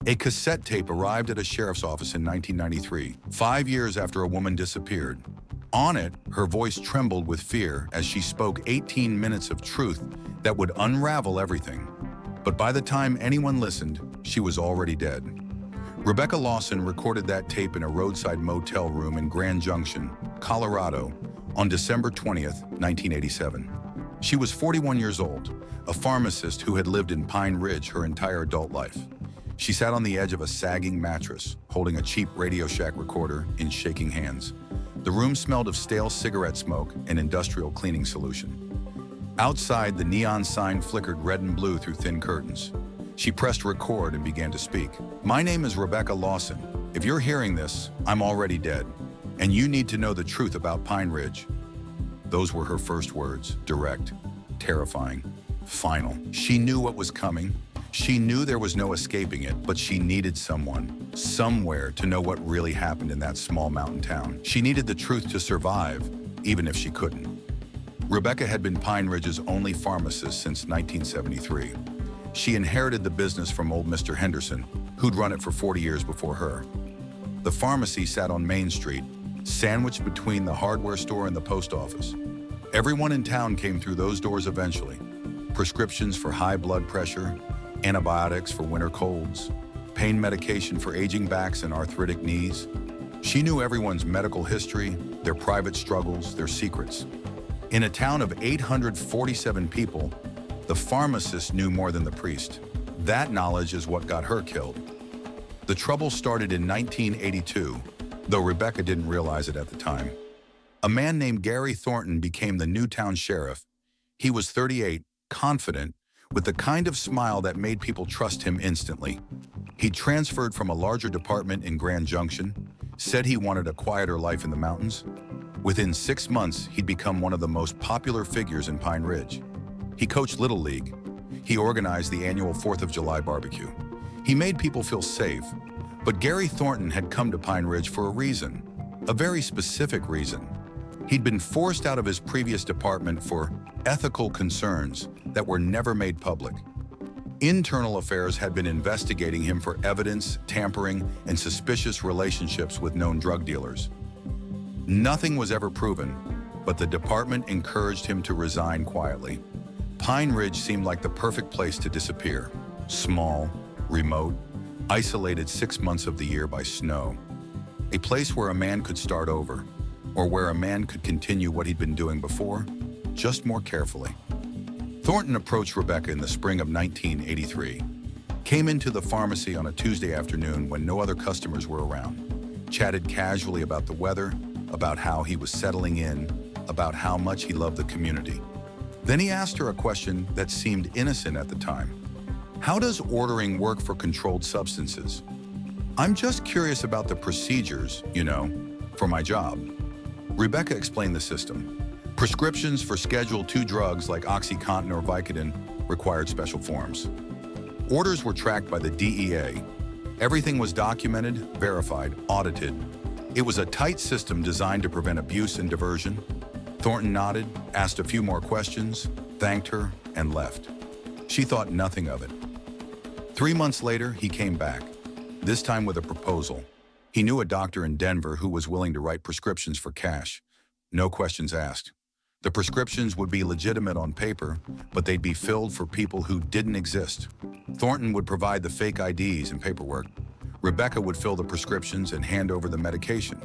A cassette tape arrived at a sheriff's office in 1993, 5 years after a woman disappeared. On it, her voice trembled with fear as she spoke 18 minutes of truth that would unravel everything. But by the time anyone listened, she was already dead. Rebecca Lawson recorded that tape in a roadside motel room in Grand Junction, Colorado, on December 20th, 1987. She was 41 years old, a pharmacist who had lived in Pine Ridge her entire adult life. She sat on the edge of a sagging mattress, holding a cheap Radio Shack recorder in shaking hands. The room smelled of stale cigarette smoke and industrial cleaning solution. Outside, the neon sign flickered red and blue through thin curtains. She pressed record and began to speak. "My name is Rebecca Lawson. If you're hearing this, I'm already dead, and you need to know the truth about Pine Ridge." Those were her first words, direct, terrifying, final. She knew what was coming. She knew there was no escaping it, but she needed someone, somewhere, to know what really happened in that small mountain town. She needed the truth to survive, even if she couldn't. Rebecca had been Pine Ridge's only pharmacist since 1973. She inherited the business from old Mr. Henderson, who'd run it for 40 years before her. The pharmacy sat on Main Street, sandwiched between the hardware store and the post office. Everyone in town came through those doors eventually. Prescriptions for high blood pressure, antibiotics for winter colds, pain medication for aging backs and arthritic knees. She knew everyone's medical history, their private struggles, their secrets. In a town of 847 people, the pharmacist knew more than the priest. That knowledge is what got her killed. The trouble started in 1982, though Rebecca didn't realize it at the time. A man named Gary Thornton became the new town sheriff. He was 38, confident, with the kind of smile that made people trust him instantly. He transferred from a larger department in Grand Junction, said he wanted a quieter life in the mountains. Within 6 months, he'd become one of the most popular figures in Pine Ridge. He coached Little League. He organized the annual 4th of July barbecue. He made people feel safe. But Gary Thornton had come to Pine Ridge for a reason, a very specific reason. He'd been forced out of his previous department for ethical concerns that were never made public. Internal Affairs had been investigating him for evidence, tampering, and suspicious relationships with known drug dealers. Nothing was ever proven, but the department encouraged him to resign quietly. Pine Ridge seemed like the perfect place to disappear. Small, remote, isolated 6 months of the year by snow. A place where a man could start over, or where a man could continue what he'd been doing before, just more carefully. Thornton approached Rebecca in the spring of 1983, came into the pharmacy on a Tuesday afternoon when no other customers were around, chatted casually about the weather, about how he was settling in, about how much he loved the community. Then he asked her a question that seemed innocent at the time. "How does ordering work for controlled substances? I'm just curious about the procedures, for my job." Rebecca explained the system. Prescriptions for Schedule II drugs like OxyContin or Vicodin required special forms. Orders were tracked by the DEA. Everything was documented, verified, audited. It was a tight system designed to prevent abuse and diversion. Thornton nodded, asked a few more questions, thanked her, and left. She thought nothing of it. 3 months later, he came back, this time with a proposal. He knew a doctor in Denver who was willing to write prescriptions for cash. No questions asked. The prescriptions would be legitimate on paper, but they'd be filled for people who didn't exist. Thornton would provide the fake IDs and paperwork. Rebecca would fill the prescriptions and hand over the medication.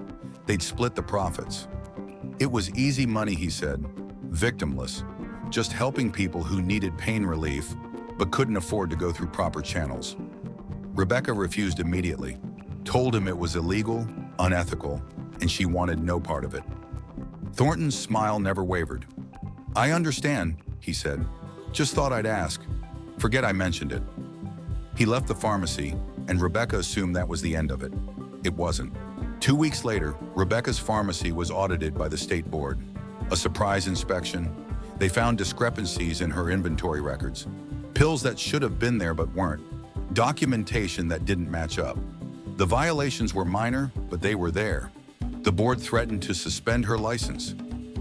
They'd split the profits. It was easy money, he said, victimless, just helping people who needed pain relief but couldn't afford to go through proper channels. Rebecca refused immediately, told him it was illegal, unethical, and she wanted no part of it. Thornton's smile never wavered. "I understand," he said. "Just thought I'd ask. Forget I mentioned it." He left the pharmacy, and Rebecca assumed that was the end of it. It wasn't. 2 weeks later, Rebecca's pharmacy was audited by the state board. A surprise inspection. They found discrepancies in her inventory records. Pills that should have been there but weren't. Documentation that didn't match up. The violations were minor, but they were there. The board threatened to suspend her license.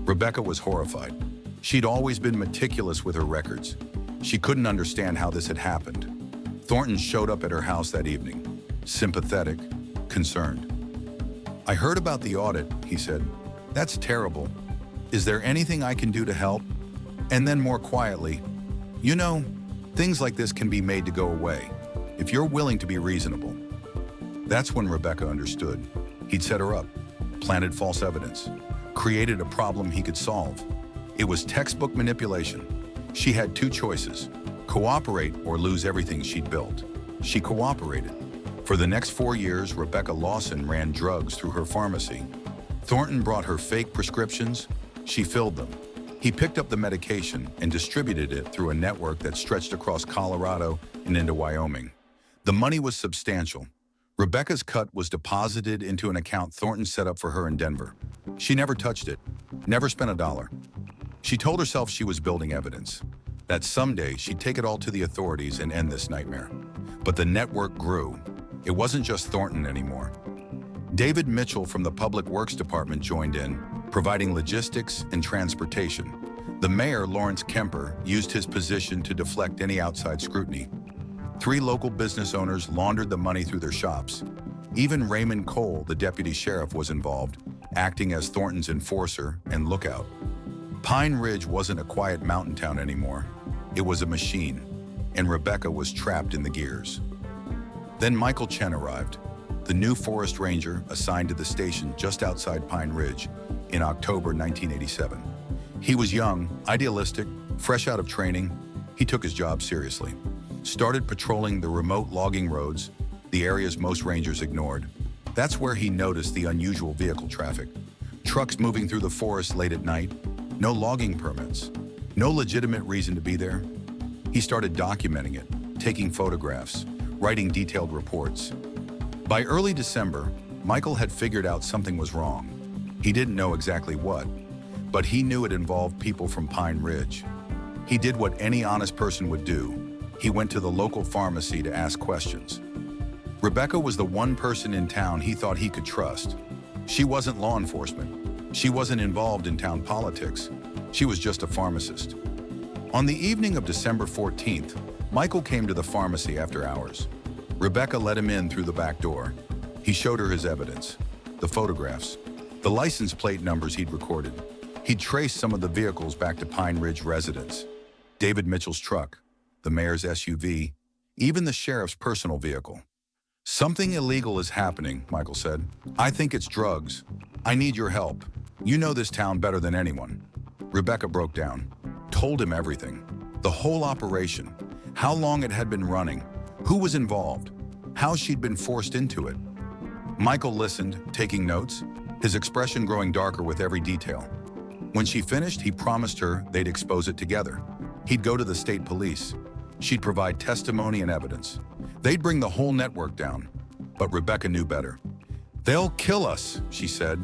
Rebecca was horrified. She'd always been meticulous with her records. She couldn't understand how this had happened. Thornton showed up at her house that evening, sympathetic, concerned. "I heard about the audit," he said. "That's terrible. Is there anything I can do to help?" And then more quietly, "You know, things like this can be made to go away, if you're willing to be reasonable." That's when Rebecca understood. He'd set her up, planted false evidence, created a problem he could solve. It was textbook manipulation. She had two choices: cooperate or lose everything she'd built. She cooperated. For the next 4 years, Rebecca Lawson ran drugs through her pharmacy. Thornton brought her fake prescriptions. She filled them. He picked up the medication and distributed it through a network that stretched across Colorado and into Wyoming. The money was substantial. Rebecca's cut was deposited into an account Thornton set up for her in Denver. She never touched it, never spent a dollar. She told herself she was building evidence, that someday she'd take it all to the authorities and end this nightmare. But the network grew. It wasn't just Thornton anymore. David Mitchell from the Public Works Department joined in, providing logistics and transportation. The mayor, Lawrence Kemper, used his position to deflect any outside scrutiny. 3 local business owners laundered the money through their shops. Even Raymond Cole, the deputy sheriff, was involved, acting as Thornton's enforcer and lookout. Pine Ridge wasn't a quiet mountain town anymore. It was a machine, and Rebecca was trapped in the gears. Then Michael Chen arrived, the new forest ranger assigned to the station just outside Pine Ridge in October 1987. He was young, idealistic, fresh out of training. He took his job seriously. Started patrolling the remote logging roads, the areas most rangers ignored. That's where he noticed the unusual vehicle traffic. Trucks moving through the forest late at night, no logging permits, no legitimate reason to be there. He started documenting it, taking photographs, writing detailed reports. By early December, Michael had figured out something was wrong. He didn't know exactly what, but he knew it involved people from Pine Ridge. He did what any honest person would do. He went to the local pharmacy to ask questions. Rebecca was the one person in town he thought he could trust. She wasn't law enforcement. She wasn't involved in town politics. She was just a pharmacist. On the evening of December 14th, Michael came to the pharmacy after hours. Rebecca let him in through the back door. He showed her his evidence, the photographs, the license plate numbers he'd recorded. He'd traced some of the vehicles back to Pine Ridge residents. David Mitchell's truck, the mayor's SUV, even the sheriff's personal vehicle. "Something illegal is happening," Michael said. "I think it's drugs. I need your help. You know this town better than anyone." Rebecca broke down, told him everything. The whole operation, how long it had been running, who was involved, how she'd been forced into it. Michael listened, taking notes, his expression growing darker with every detail. When she finished, he promised her they'd expose it together. He'd go to the state police. She'd provide testimony and evidence. They'd bring the whole network down. But Rebecca knew better. "They'll kill us," she said.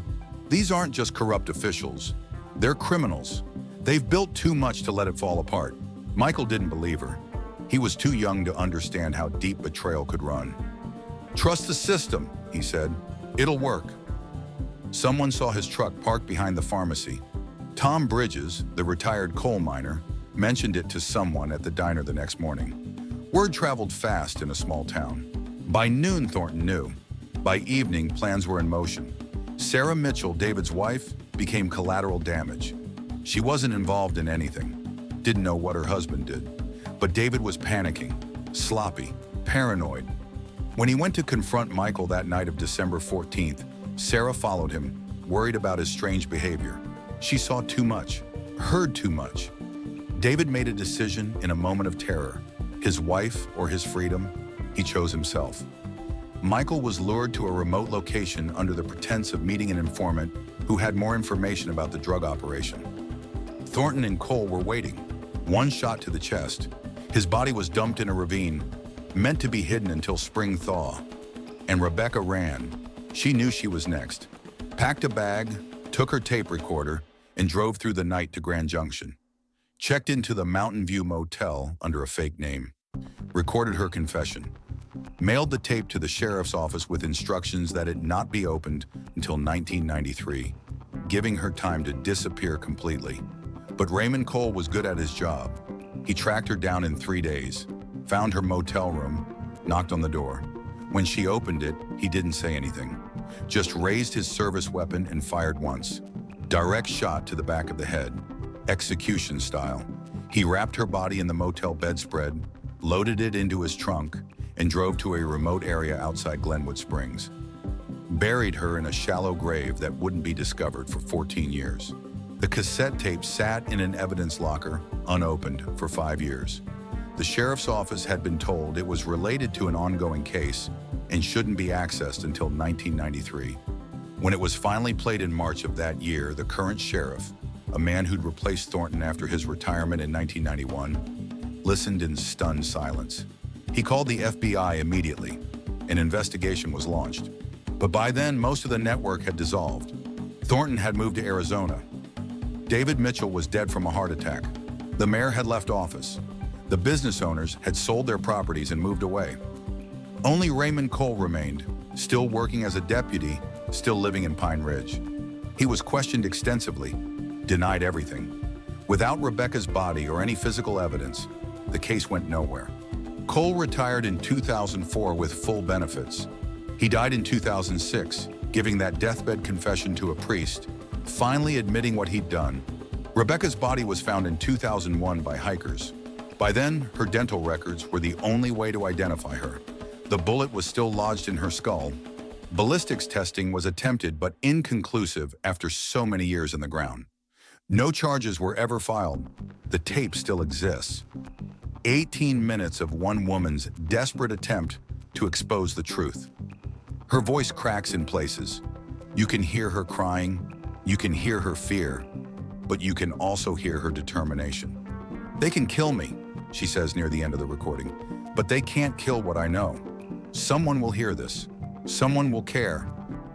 "These aren't just corrupt officials. They're criminals. They've built too much to let it fall apart." Michael didn't believe her. He was too young to understand how deep betrayal could run. "Trust the system," he said. "It'll work." Someone saw his truck parked behind the pharmacy. Tom Bridges, the retired coal miner, mentioned it to someone at the diner the next morning. Word traveled fast in a small town. By noon, Thornton knew. By evening, plans were in motion. Sarah Mitchell, David's wife, became collateral damage. She wasn't involved in anything, didn't know what her husband did. But David was panicking, sloppy, paranoid. When he went to confront Michael that night of December 14th, Sarah followed him, worried about his strange behavior. She saw too much, heard too much. David made a decision in a moment of terror. His wife or his freedom, he chose himself. Michael was lured to a remote location under the pretense of meeting an informant who had more information about the drug operation. Thornton and Cole were waiting. One shot to the chest. His body was dumped in a ravine, meant to be hidden until spring thaw. And Rebecca ran. She knew she was next. Packed a bag, took her tape recorder, and drove through the night to Grand Junction. Checked into the Mountain View Motel under a fake name. Recorded her confession. Mailed the tape to the sheriff's office with instructions that it not be opened until 1993, giving her time to disappear completely. But Raymond Cole was good at his job. He tracked her down in 3 days, found her motel room, knocked on the door. When she opened it, he didn't say anything, just raised his service weapon and fired once. Direct shot to the back of the head, execution style. He wrapped her body in the motel bedspread, loaded it into his trunk, and drove to a remote area outside Glenwood Springs. Buried her in a shallow grave that wouldn't be discovered for 14 years. The cassette tape sat in an evidence locker, unopened, for 5 years. The sheriff's office had been told it was related to an ongoing case and shouldn't be accessed until 1993. When it was finally played in March of that year, the current sheriff, a man who'd replaced Thornton after his retirement in 1991, listened in stunned silence. He called the FBI immediately. An investigation was launched. But by then, most of the network had dissolved. Thornton had moved to Arizona. David Mitchell was dead from a heart attack. The mayor had left office. The business owners had sold their properties and moved away. Only Raymond Cole remained, still working as a deputy, still living in Pine Ridge. He was questioned extensively, denied everything. Without Rebecca's body or any physical evidence, the case went nowhere. Cole retired in 2004 with full benefits. He died in 2006, giving that deathbed confession to a priest, finally admitting what he'd done. Rebecca's body was found in 2001 by hikers. By then, her dental records were the only way to identify her. The bullet was still lodged in her skull. Ballistics testing was attempted but inconclusive after so many years in the ground. No charges were ever filed. The tape still exists. 18 minutes of one woman's desperate attempt to expose the truth. Her voice cracks in places. You can hear her crying, you can hear her fear, but you can also hear her determination. "They can kill me," she says near the end of the recording, "but they can't kill what I know. Someone will hear this, someone will care,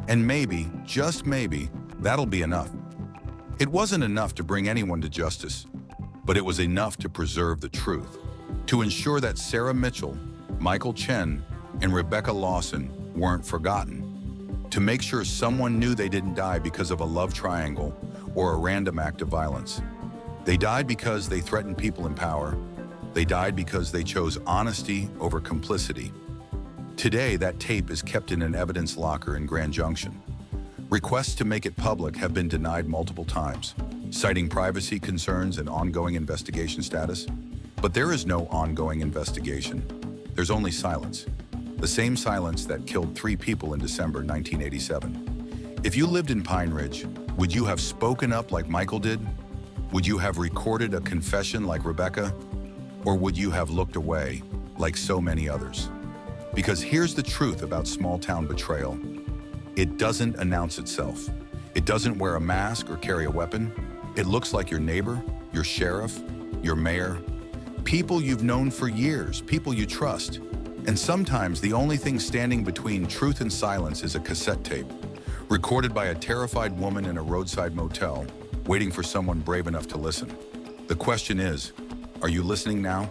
and maybe, just maybe, that'll be enough." It wasn't enough to bring anyone to justice, but it was enough to preserve the truth, to ensure that Sarah Mitchell, Michael Chen, and Rebecca Lawson weren't forgotten, to make sure someone knew they didn't die because of a love triangle or a random act of violence. They died because they threatened people in power. They died because they chose honesty over complicity. Today, that tape is kept in an evidence locker in Grand Junction. Requests to make it public have been denied multiple times, citing privacy concerns and ongoing investigation status. But there is no ongoing investigation. There's only silence. The same silence that killed 3 people in December 1987. If you lived in Pine Ridge, would you have spoken up like Michael did? Would you have recorded a confession like Rebecca? Or would you have looked away like so many others? Because here's the truth about small-town betrayal. It doesn't announce itself. It doesn't wear a mask or carry a weapon. It looks like your neighbor, your sheriff, your mayor, people you've known for years, people you trust. And sometimes the only thing standing between truth and silence is a cassette tape, recorded by a terrified woman in a roadside motel, waiting for someone brave enough to listen. The question is, are you listening now?